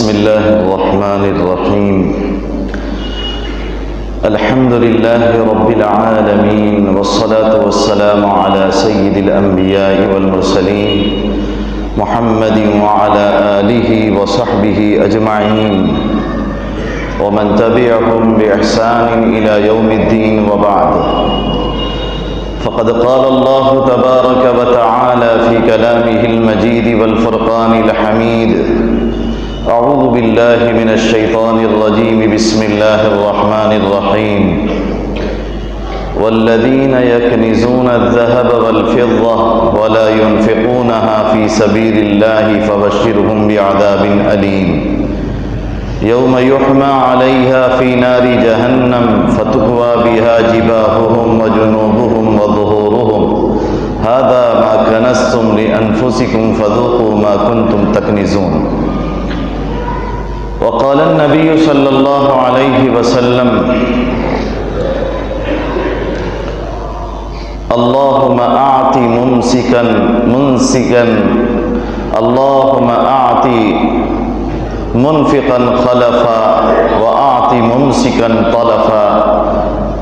بسم الله الرحمن الرحيم. الحمد لله رب العالمين، والصلاة والسلام على سيد الأنبياء والمرسلين محمد وعلى آله وصحبه أجمعين ومن تبعهم بإحسان إلى يوم الدين، وبعد. فقد قال الله تبارك وتعالى في كلامه المجيد والفرقان الحميد: أعوذ بالله من الشيطان الرجيم، بسم الله الرحمن الرحيم. والذين يكنزون الذهب والفضة ولا ينفقونها في سبيل الله فبشرهم بعذاب أليم يوم يحمى عليها في نار جهنم فتكوى بها جباههم وجنوبهم وظهورهم هذا ما كنزتم لأنفسكم فذوقوا ما كنتم تكنزون. وقال النبي صلى الله عليه وسلم: اللهم أعط ممسكا منسكا، اللهم أعط منفقا خلفا وأعط ممسكا طلفا،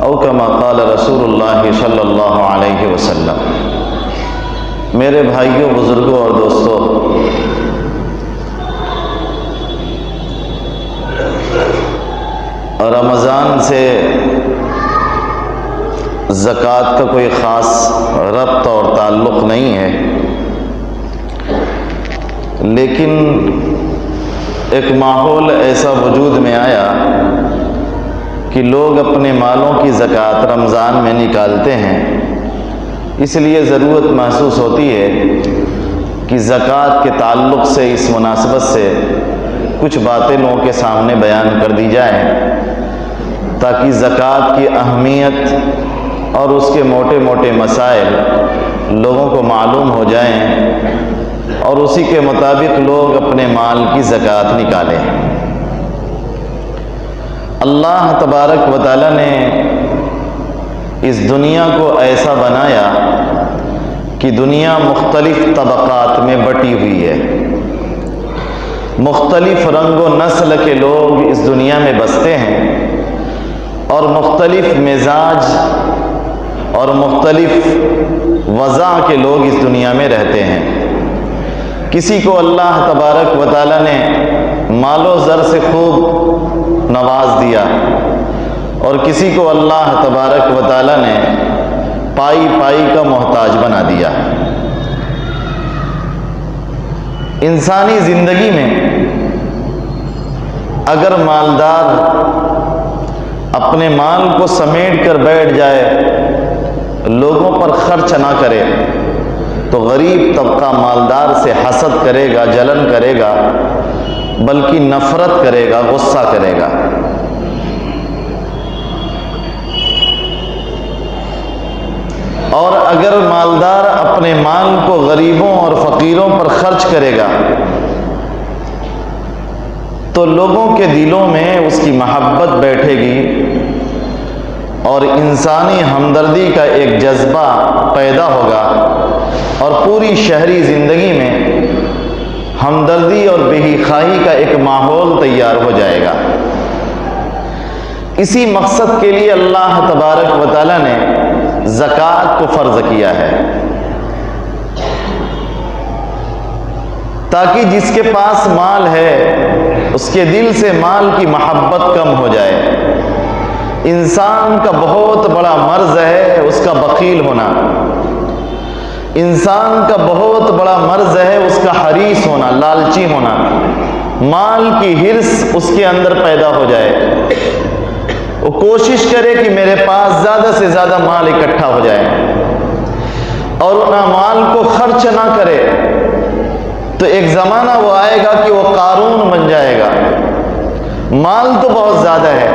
او كما قال رسول اللہ صلی اللہ علیہ وسلم. میرے بھائیوں، بزرگوں اور دوستوں، رمضان سے زکوٰۃ کا کوئی خاص ربط اور تعلق نہیں ہے، لیکن ایک ماحول ایسا وجود میں آیا کہ لوگ اپنے مالوں کی زکوٰۃ رمضان میں نکالتے ہیں. اس لیے ضرورت محسوس ہوتی ہے کہ زکوٰۃ کے تعلق سے، اس مناسبت سے کچھ باتیں لوگوں کے سامنے بیان کر دی جائیں، تاکہ زکوٰۃ کی اہمیت اور اس کے موٹے موٹے مسائل لوگوں کو معلوم ہو جائیں اور اسی کے مطابق لوگ اپنے مال کی زکوٰۃ نکالیں. اللہ تبارک و تعالیٰ نے اس دنیا کو ایسا بنایا کہ دنیا مختلف طبقات میں بٹی ہوئی ہے. مختلف رنگ و نسل کے لوگ اس دنیا میں بستے ہیں، اور مختلف مزاج اور مختلف وضع کے لوگ اس دنیا میں رہتے ہیں. کسی کو اللہ تبارک و تعالیٰ نے مال و زر سے خوب نواز دیا، اور کسی کو اللہ تبارک و تعالیٰ نے پائی پائی کا محتاج بنا دیا. انسانی زندگی میں اگر مالدار اپنے مال کو سمیٹ کر بیٹھ جائے، لوگوں پر خرچ نہ کرے، تو غریب طبقہ مالدار سے حسد کرے گا، جلن کرے گا، بلکہ نفرت کرے گا، غصہ کرے گا. اور اگر مالدار اپنے مال کو غریبوں اور فقیروں پر خرچ کرے گا تو لوگوں کے دلوں میں اس کی محبت بیٹھے گی اور انسانی ہمدردی کا ایک جذبہ پیدا ہوگا، اور پوری شہری زندگی میں ہمدردی اور بے خواہی کا ایک ماحول تیار ہو جائے گا. اسی مقصد کے لیے اللہ تبارک و تعالیٰ نے زکوٰۃ کو فرض کیا ہے، تاکہ جس کے پاس مال ہے اس کے دل سے مال کی محبت کم ہو جائے. انسان کا بہت بڑا مرض ہے اس کا بخیل ہونا، انسان کا بہت بڑا مرض ہے اس کا حریص ہونا، لالچی ہونا. مال کی حرص اس کے اندر پیدا ہو جائے، وہ کوشش کرے کہ میرے پاس زیادہ سے زیادہ مال اکٹھا ہو جائے، اور نہ مال کو خرچ نہ کرے. تو ایک زمانہ وہ آئے گا کہ وہ قارون بن جائے گا. مال تو بہت زیادہ ہے،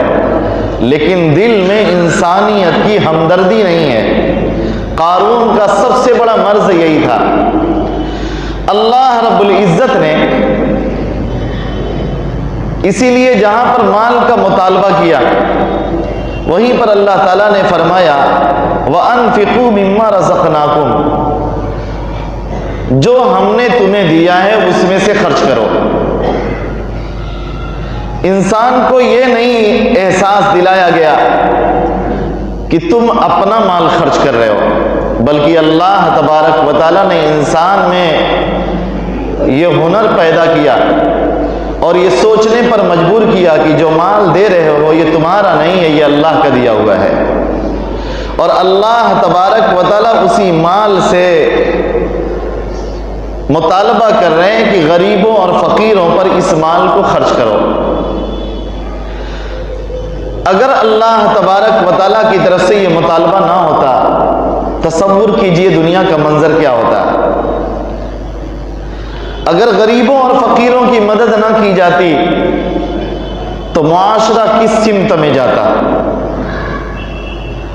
لیکن دل میں انسانیت کی ہمدردی نہیں ہے. قارون کا سب سے بڑا مرض یہی تھا. اللہ رب العزت نے اسی لیے جہاں پر مال کا مطالبہ کیا، وہیں پر اللہ تعالیٰ نے فرمایا: وَأَنفِقُوا مِمَّا رَزَقْنَاكُمْ، جو ہم نے تمہیں دیا ہے اس میں سے خرچ کرو. انسان کو یہ نہیں احساس دلایا گیا کہ تم اپنا مال خرچ کر رہے ہو، بلکہ اللہ تبارک و تعالیٰ نے انسان میں یہ ہنر پیدا کیا اور یہ سوچنے پر مجبور کیا کہ جو مال دے رہے ہو یہ تمہارا نہیں ہے، یہ اللہ کا دیا ہوا ہے، اور اللہ تبارک و تعالیٰ اسی مال سے مطالبہ کر رہے ہیں کہ غریبوں اور فقیروں پر اس مال کو خرچ کرو۔ اگر اللہ تبارک و تعالیٰ کی طرف سے یہ مطالبہ نہ ہوتا، تصور کیجئے دنیا کا منظر کیا ہوتا۔ اگر غریبوں اور فقیروں کی مدد نہ کی جاتی تو معاشرہ کس سمت میں جاتا؟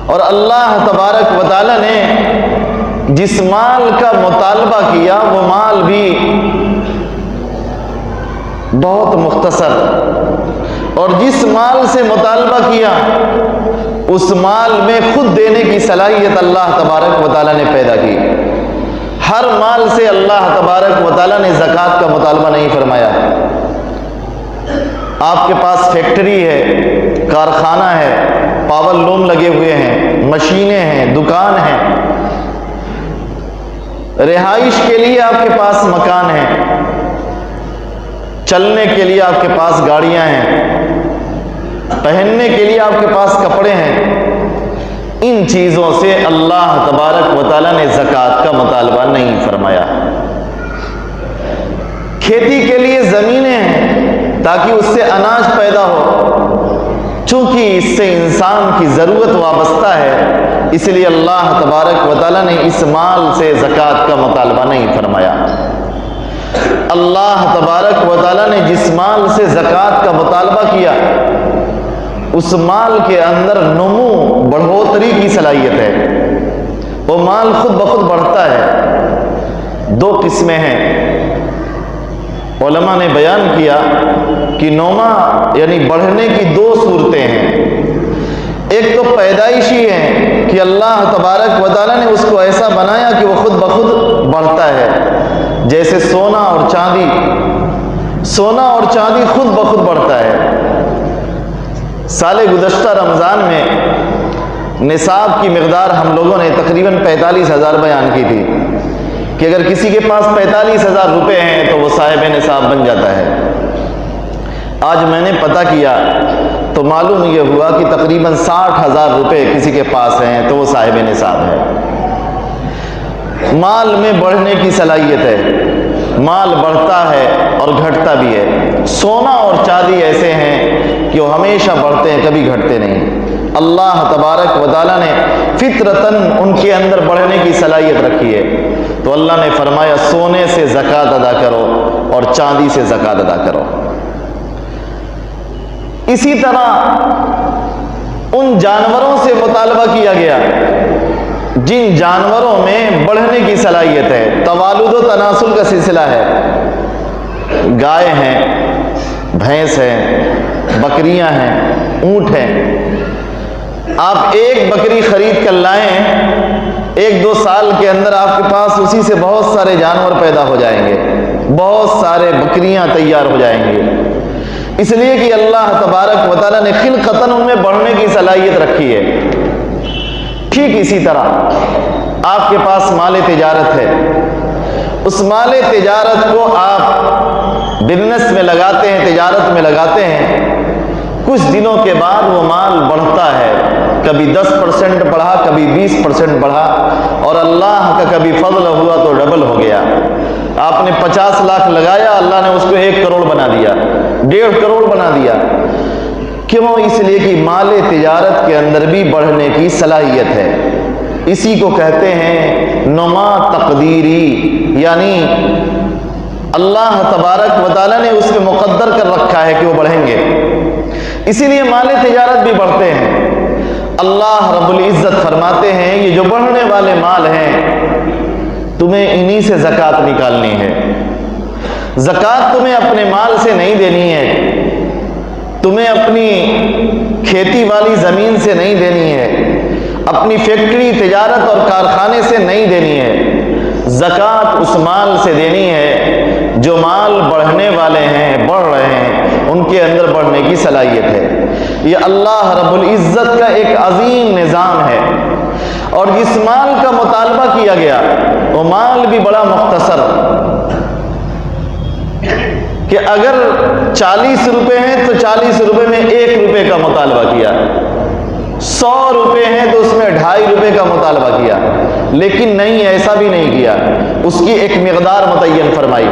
اور اللہ تبارک و تعالیٰ نے جس مال کا مطالبہ کیا وہ مال بھی بہت مختصر، اور جس مال سے مطالبہ کیا اس مال میں خود دینے کی صلاحیت اللہ تبارک و تعالیٰ نے پیدا کی۔ ہر مال سے اللہ تبارک و تعالیٰ نے زکوٰۃ کا مطالبہ نہیں فرمایا۔ آپ کے پاس فیکٹری ہے، کارخانہ ہے، پاور لوم لگے ہوئے ہیں، مشینیں ہیں، دکان ہیں، رہائش کے لیے آپ کے پاس مکان ہے، چلنے کے لیے آپ کے پاس گاڑیاں ہیں، پہننے کے لیے آپ کے پاس کپڑے ہیں، ان چیزوں سے اللہ تبارک و تعالیٰ نے زکوٰۃ کا مطالبہ نہیں فرمایا۔ کھیتی کے لیے زمینیں ہیں تاکہ اس سے اناج پیدا ہو، چونکہ اس سے انسان کی ضرورت وابستہ ہے، اس لیے اللہ تبارک و تعالیٰ نے اس مال سے زکوٰۃ کا مطالبہ نہیں فرمایا۔ اللہ تبارک و تعالیٰ نے جس مال سے زکوٰۃ کا مطالبہ کیا اس مال کے اندر نمو، بڑھوتری کی صلاحیت ہے، وہ مال خود بخود بڑھتا ہے۔ دو قسمیں ہیں، علماء نے بیان کیا کہ نما یعنی بڑھنے کی دو صورتیں ہیں۔ ایک تو پیدائشی ہے کہ اللہ تبارک و تعالیٰ نے اس کو ایسا بنایا کہ وہ خود بخود بڑھتا ہے، جیسے سونا اور چاندی۔ سونا اور چاندی خود بخود بڑھتا ہے۔ سال گزشتہ رمضان میں نصاب کی مقدار ہم لوگوں نے تقریباً 45,000 بیان کی تھی کہ اگر کسی کے پاس 45,000 روپے ہیں تو وہ صاحب نصاب بن جاتا ہے۔ آج میں نے پتہ کیا تو معلوم یہ ہوا کہ تقریباً 60,000 روپے کسی کے پاس ہیں تو وہ صاحب نصاب ہے۔ مال میں بڑھنے کی صلاحیت ہے، مال بڑھتا ہے اور گھٹتا بھی ہے۔ سونا اور چاندی ایسے ہیں کہ وہ ہمیشہ بڑھتے ہیں، کبھی گھٹتے نہیں۔ اللہ تبارک و تعالیٰ نے فطرتاً ان کے اندر بڑھنے کی صلاحیت رکھی ہے، تو اللہ نے فرمایا سونے سے زکوٰۃ ادا کرو اور چاندی سے زکوٰۃ ادا کرو۔ اسی طرح ان جانوروں سے مطالبہ کیا گیا جن جانوروں میں بڑھنے کی صلاحیت ہے، توالد و تناسل کا سلسلہ ہے۔ گائے ہیں، بھینس ہیں، بکریاں ہیں، اونٹ ہیں۔ آپ ایک بکری خرید کر لائیں، 1-2 سال کے اندر آپ کے پاس اسی سے بہت سارے جانور پیدا ہو جائیں گے، بہت سارے بکریاں تیار ہو جائیں گے، اس لیے کہ اللہ تبارک و تعالیٰ نے خلقتاً ان میں بڑھنے کی صلاحیت رکھی ہے۔ ٹھیک اسی طرح آپ کے پاس مال تجارت ہے، اس مال تجارت کو آپ بزنس میں لگاتے ہیں، تجارت میں لگاتے ہیں، کچھ دنوں کے بعد وہ مال بڑھتا ہے، کبھی 10% بڑھا، کبھی 20% بڑھا، اور اللہ کا کبھی فضل ہوا تو ڈبل ہو گیا۔ آپ نے 50 لاکھ لگایا، اللہ نے اس کو 1 کروڑ بنا دیا، 1.5 کروڑ بنا دیا۔ کیوں؟ اس لیے کہ مال تجارت کے اندر بھی بڑھنے کی صلاحیت ہے۔ اسی کو کہتے ہیں نما تقدیری، یعنی اللہ تبارک و تعالیٰ نے اس میں مقدر کر رکھا ہے کہ وہ بڑھیں گے، اسی لیے مال تجارت بھی بڑھتے ہیں۔ اللہ رب العزت فرماتے ہیں یہ جو بڑھنے والے مال ہیں تمہیں انہی سے زکوٰۃ نکالنی ہے۔ زکوٰۃ تمہیں اپنے مال سے نہیں دینی ہے، تمہیں اپنی کھیتی والی زمین سے نہیں دینی ہے، اپنی فیکٹری، تجارت اور کارخانے سے نہیں دینی ہے۔ زکوٰۃ اس مال سے دینی ہے جو مال بڑھنے والے ہیں، بڑھ رہے ہیں، ان کے اندر بڑھنے کی صلاحیت ہے۔ یہ اللہ رب العزت کا ایک عظیم نظام ہے، اور جس مال کا مطالبہ کیا گیا وہ مال بھی بڑا مختصر، کہ اگر 40 روپے ہیں تو 40 روپے میں 1 روپے کا مطالبہ کیا، 100 روپے ہیں تو اس میں 2.5 روپے کا مطالبہ کیا، لیکن نہیں، ایسا بھی نہیں کیا، اس کی ایک مقدار متعین فرمائی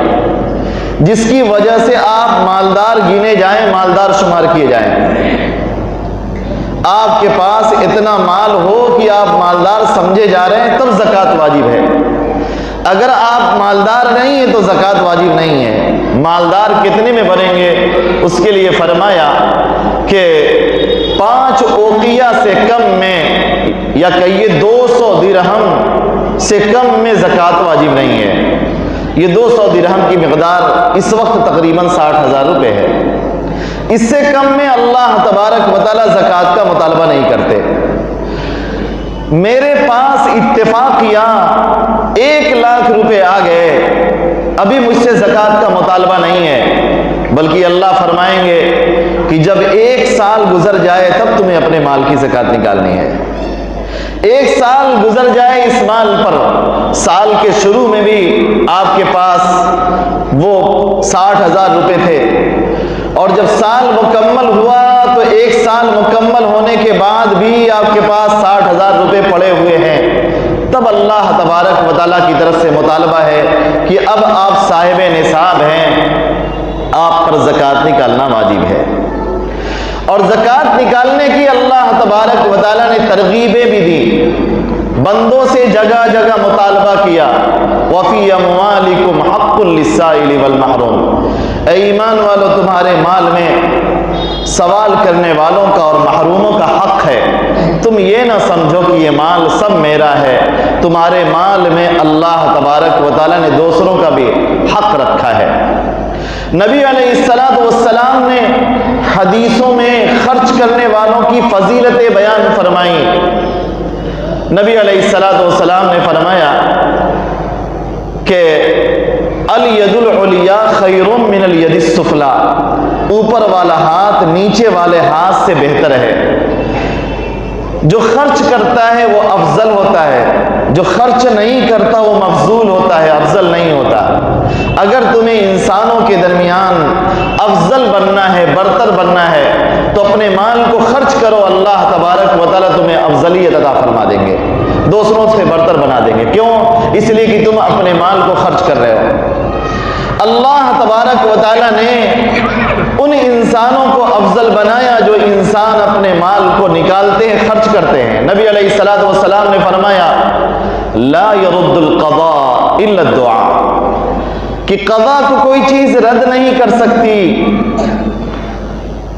جس کی وجہ سے آپ مالدار گنے جائیں، مالدار شمار کیے جائیں۔ آپ کے پاس اتنا مال ہو کہ آپ مالدار سمجھے جا رہے ہیں، تب زکوٰۃ واجب ہے۔ اگر آپ مالدار نہیں ہیں تو زکوٰۃ واجب نہیں ہے۔ مالدار کتنے میں بنیں گے؟ اس کے لیے فرمایا کہ 5 اوقیہ سے کم میں، یا کہیے 200 درہم سے کم میں زکوٰۃ واجب نہیں ہے۔ یہ 200 درہم کی مقدار اس وقت تقریباً 60,000 روپے ہے۔ اس سے کم میں اللہ تبارک و تعالیٰ زکوٰۃ کا مطالبہ نہیں کرتے۔ میرے پاس اتفاقیہ 1 لاکھ روپے آ گئے، ابھی مجھ سے زکوٰۃ کا مطالبہ نہیں ہے، بلکہ اللہ فرمائیں گے کہ جب 1 سال گزر جائے تب تمہیں اپنے مال کی زکوٰۃ نکالنی ہے۔ 1 سال گزر جائے اس مال پر، سال کے شروع میں بھی آپ کے پاس وہ 60,000 روپے تھے، اور جب سال مکمل ہوا تو 1 سال مکمل ہونے کے بعد بھی آپ کے پاس 60,000 روپے پڑے ہوئے ہیں، تب اللہ تبارک و تعالیٰ کی طرف سے مطالبہ ہے کہ اب آپ صاحب نصاب ہیں، آپ پر زکوٰۃ نکالنا واجب ہے۔ اور زکوٰۃ نکالنے کی اللہ تبارک و تعالیٰ نے ترغیبیں بھی دی، بندوں سے جگہ جگہ مطالبہ کیا، وَفِي أَمْوَالِكُمْ حَقٌّ لِلسَّائِلِ وَالْمَحْرُومِ، اے ایمان والو تمہارے مال میں سوال کرنے والوں کا اور محروموں کا حق ہے۔ تم یہ نہ سمجھو کہ یہ مال سب میرا ہے، تمہارے مال میں اللہ تبارک و تعالیٰ نے دوسروں کا بھی حق رکھا ہے۔ نبی علیہ السلام نے حدیثوں میں خرچ کرنے والوں کی فضیلتیں بیان فرمائیں۔ نبی علیہ السلام نے فرمایا کہ الید العلیٰ خیر من الید السفلیٰ، اوپر والا ہاتھ نیچے والے ہاتھ سے بہتر ہے۔ جو خرچ کرتا ہے وہ افضل ہوتا ہے، جو خرچ نہیں کرتا وہ مفضول ہوتا ہے، افضل نہیں ہوتا۔ اگر تمہیں انسانوں کے درمیان افضل بننا ہے، برتر بننا ہے، تو اپنے مال کو خرچ کرو، اللہ تبارک و تعالیٰ تمہیں افضلیت عطا فرما دیں گے، دوسروں سے برتر بنا دیں گے۔ کیوں؟ اس لیے کہ تم اپنے مال کو خرچ کر رہے ہو۔ اللہ تبارک و تعالیٰ نے ان انسانوں کو افضل بنایا جو انسان اپنے مال کو نکالتے ہیں، خرچ کرتے ہیں۔ نبی علیہ السلام نے فرمایا لا يرد القضاء الا الدعاء، کہ قضا کو کوئی چیز رد نہیں کر سکتی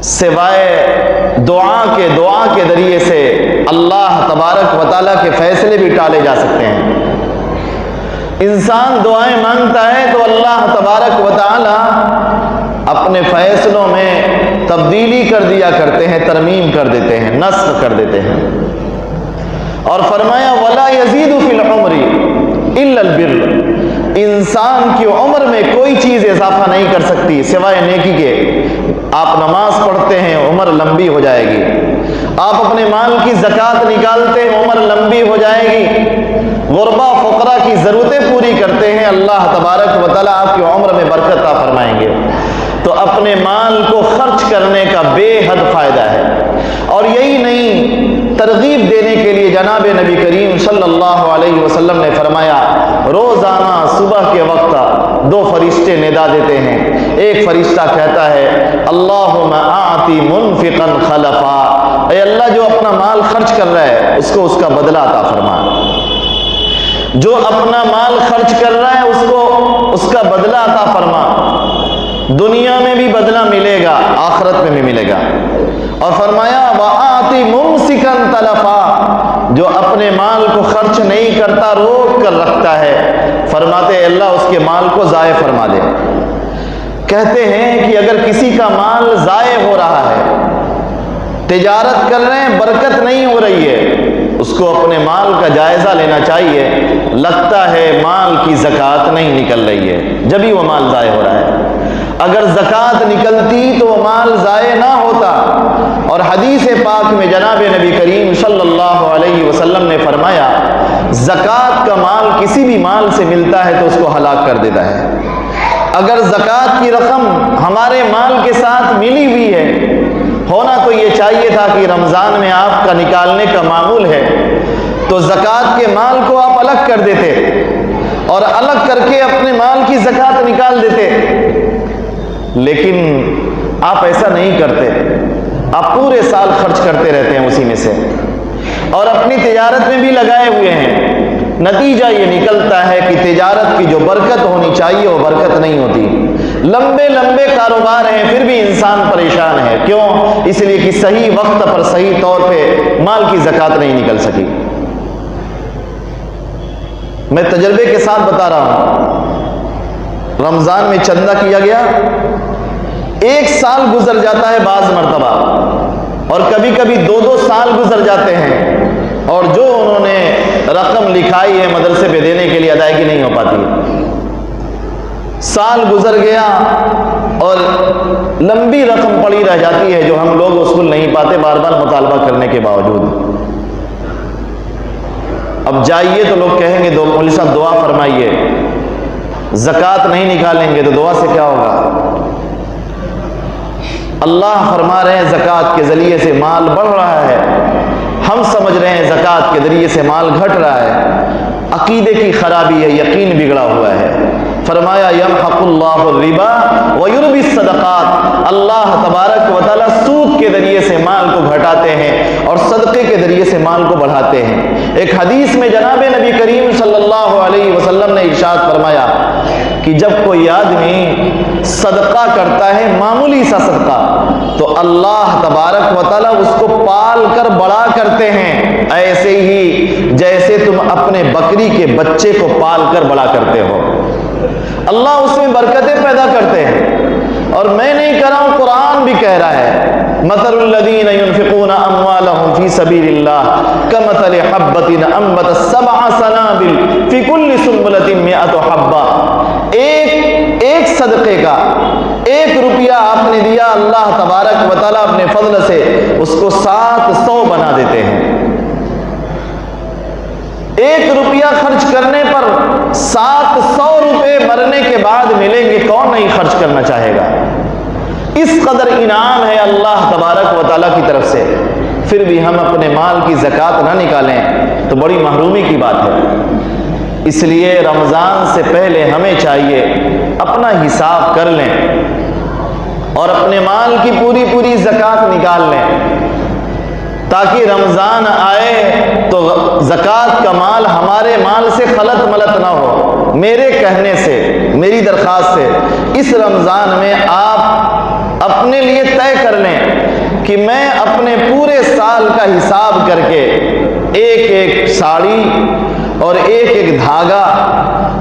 سوائے دعا کے ذریعے سے اللہ تبارک و تعالیٰ کے فیصلے بھی ٹالے جا سکتے ہیں۔ انسان دعائیں مانگتا ہے تو اللہ تبارک و تعالیٰ اپنے فیصلوں میں تبدیلی کر دیا کرتے ہیں، ترمیم کر دیتے ہیں، نسخ کر دیتے ہیں۔ اور فرمایا وَلَا يَزِيدُ فِي الْعُمْرِ إِلَّا الْبِرُّ، انسان کی عمر میں کوئی چیز اضافہ نہیں کر سکتی سوائے نیکی کے۔ آپ نماز پڑھتے ہیں، عمر لمبی ہو جائے گی، آپ اپنے مال کی زکوٰۃ نکالتے ہیں، عمر لمبی ہو جائے گی، غربا فقراء کی ضرورتیں پوری کرتے ہیں، اللہ تبارک و تعالیٰ آپ کی عمر میں برکت عطا فرمائیں گے۔ تو اپنے مال کو خرچ کرنے کا بے حد فائدہ ہے۔ اور یہی نہیں، ترغیب دینے کے لیے جناب نبی کریم صلی اللہ علیہ وسلم نے فرمایا روزانہ صبح کے وقت 2 فرشتے ندا دیتے ہیں۔ ایک فرشتہ کہتا ہے اللہم اعطی منفقا خلفا، اے اللہ جو اپنا مال خرچ کر رہا ہے اس کو اس کا بدلہ عطا فرما، جو اپنا مال خرچ کر رہا ہے اس کو اس کا بدلہ عطا فرما، دنیا میں بھی بدلہ ملے گا، آخرت میں بھی ملے گا۔ اور فرمایا وَآتِ مُمْسِكًا تَلَفًا، جو اپنے مال کو خرچ نہیں کرتا، روک کر رکھتا ہے، فرماتے ہیں اللہ اس کے مال کو ضائع فرما دے۔ کہتے ہیں کہ اگر کسی کا مال ضائع ہو رہا ہے، تجارت کر رہے ہیں برکت نہیں ہو رہی ہے، اس کو اپنے مال کا جائزہ لینا چاہیے، لگتا ہے مال کی زکوٰۃ نہیں نکل رہی ہے، جبھی وہ مال ضائع ہو رہا ہے۔ اگر زکوٰۃ نکلتی تو وہ مال ضائع نہ ہوتا۔ اور حدیث پاک میں جناب نبی کریم صلی اللہ علیہ وسلم نے فرمایا زکوٰۃ کا مال کسی بھی مال سے ملتا ہے تو اس کو ہلاک کر دیتا ہے۔ اگر زکوٰۃ کی رقم ہمارے مال کے ساتھ ملی ہوئی ہے، ہونا تو یہ چاہیے تھا کہ رمضان میں آپ کا نکالنے کا معمول ہے تو زکوٰۃ کے مال کو آپ الگ کر دیتے اور الگ کر کے اپنے مال کی زکوٰۃ نکال دیتے، لیکن آپ ایسا نہیں کرتے۔ آپ پورے سال خرچ کرتے رہتے ہیں اسی میں سے اور اپنی تجارت میں بھی لگائے ہوئے ہیں۔ نتیجہ یہ نکلتا ہے کہ تجارت کی جو برکت ہونی چاہیے وہ برکت نہیں ہوتی۔ لمبے لمبے کاروبار ہیں پھر بھی انسان پریشان ہے، کیوں؟ اس لیے کہ صحیح وقت پر صحیح طور پہ مال کی زکوٰۃ نہیں نکل سکی۔ میں تجربے کے ساتھ بتا رہا ہوں، رمضان میں چندہ کیا گیا، ایک سال گزر جاتا ہے بعض مرتبہ، اور کبھی کبھی 2 سال گزر جاتے ہیں، اور جو انہوں نے رقم لکھائی ہے مدرسے پہ دینے کے لیے ادائیگی نہیں ہو پاتی۔ سال گزر گیا اور لمبی رقم پڑی رہ جاتی ہے جو ہم لوگ وصول نہیں پاتے بار بار مطالبہ کرنے کے باوجود۔ اب جائیے تو لوگ کہیں گے مولوی صاحب دعا فرمائیے، زکوٰۃ نہیں نکالیں گے تو دعا سے کیا ہوگا؟ اللہ فرما رہے ہیں زکوٰۃ کے ذریعے سے مال بڑھ رہا ہے، ہم سمجھ رہے ہیں زکوٰۃ کے ذریعے سے مال گھٹ رہا ہے۔ عقیدے کی خرابی ہے، یقین بگڑا ہوا ہے۔ فرمایا یمحق اللہ الربا ویربی الصدقات، اللہ تبارک و تعالیٰ سود کے ذریعے سے مال کو گھٹاتے ہیں اور صدقے کے ذریعے سے مال کو بڑھاتے ہیں۔ ایک حدیث میں جناب نبی کریم صلی اللہ علیہ وسلم نے ارشاد فرمایا کہ جب کوئی آدمی صدقہ کرتا ہے، معمولی سا صدقہ، تو اللہ تبارک و تعالیٰ اس کو پال کر بڑا کرتے ہیں، ایسے ہی جیسے تم اپنے بکری کے بچے کو پال کر بڑا کرتے ہو۔ اللہ اس میں برکتیں پیدا کرتے ہیں، اور میں نہیں کہہ رہا ہوں، قرآن بھی کہہ رہا ہے مثل الذین ينفقون اموالهم فی سبیل اللہ کمثل حبۃ انبتت 7 سنابل فی کل سنبلۃ 100 حبۃ۔ ایک صدقے کا 1 روپیہ آپ نے دیا، اللہ تبارک و تعالیٰ اپنے فضل سے اس کو 700 بنا دیتے ہیں۔ 1 روپیہ خرچ کرنے پر 700 روپے مرنے کے بعد ملیں گے، کون نہیں خرچ کرنا چاہے گا؟ اس قدر انعام ہے اللہ تبارک و تعالیٰ کی طرف سے، پھر بھی ہم اپنے مال کی زکوٰۃ نہ نکالیں تو بڑی محرومی کی بات ہے۔ اس لیے رمضان سے پہلے ہمیں چاہیے اپنا حساب کر لیں اور اپنے مال کی پوری زکوٰۃ نکال لیں، تاکہ رمضان آئے تو زکوٰۃ کا مال ہمارے مال سے خلط ملط نہ ہو۔ میرے کہنے سے، میری درخواست سے، اس رمضان میں آپ اپنے لیے طے کر لیں کہ میں اپنے پورے سال کا حساب کر کے ایک ساڑی اور ایک دھاگا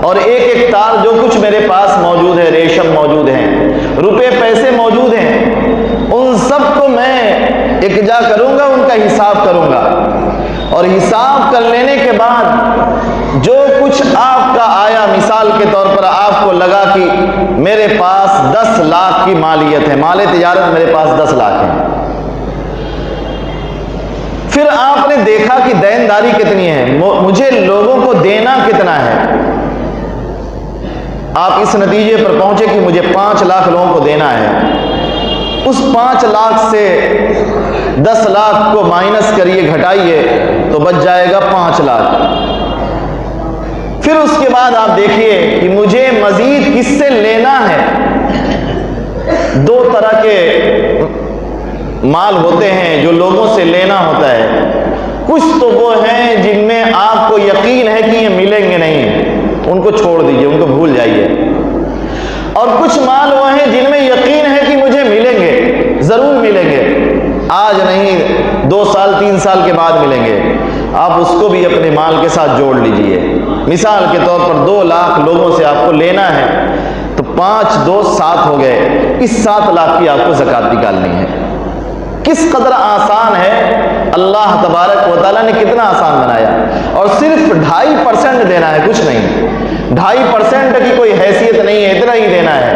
اور ایک تار، جو کچھ میرے پاس موجود ہے، ریشم موجود ہیں، روپے پیسے موجود ہیں، ان سب کو میں اکجا کروں گا، ان کا حساب کروں گا، اور حساب کر لینے کے بعد جو کچھ آپ کا آیا، مثال کے طور پر آپ کو لگا کہ میرے پاس 10 لاکھ کی مالیت ہے، مال تجارت میرے پاس 10 لاکھ ہے، پھر آپ نے دیکھا کہ دینداری کتنی ہے، مجھے لوگوں کو دینا کتنا ہے، آپ اس نتیجے پر پہنچے کہ مجھے 5 لاکھ لوگوں کو دینا ہے، اس 5 لاکھ سے 10 لاکھ کو مائنس کریے، گھٹائیے، تو بچ جائے گا 5 لاکھ۔ پھر اس کے بعد آپ دیکھیے کہ مجھے مزید کس سے لینا ہے۔ 2 طرح کے مال ہوتے ہیں جو لوگوں سے لینا ہوتا ہے، کچھ تو وہ ہیں جن میں آپ کو یقین ہے کہ یہ ملیں گے نہیں، ان کو چھوڑ دیجئے، ان کو بھول جائیے، اور کچھ مال وہ ہیں جن میں یقین ہے کہ مجھے ملیں گے، ضرور ملیں گے، آج نہیں 2 سال 3 سال کے بعد ملیں گے، آپ اس کو بھی اپنے مال کے ساتھ جوڑ لیجئے۔ مثال کے طور پر 2 لاکھ لوگوں سے آپ کو لینا ہے، تو 5 2 7 ہو گئے، اس 7 لاکھ کی آپ کو زکوٰۃ نکالنی ہے۔ کس قدر آسان ہے، اللہ تبارک و تعالیٰ نے کتنا آسان بنایا، اور صرف 2.5% دینا ہے، کچھ نہیں، 2.5% کی کوئی حیثیت نہیں ہے، اتنا ہی دینا ہے۔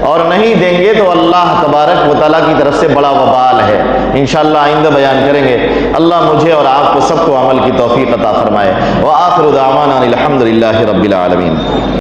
اور نہیں دیں گے تو اللہ تبارک و تعالیٰ کی طرف سے بڑا وبال ہے۔ انشاءاللہ آئندہ بیان کریں گے۔ اللہ مجھے اور آپ کو سب کو عمل کی توفیق عطا فرمائے۔ وآخر دعوانا الحمدللہ رب العالمین۔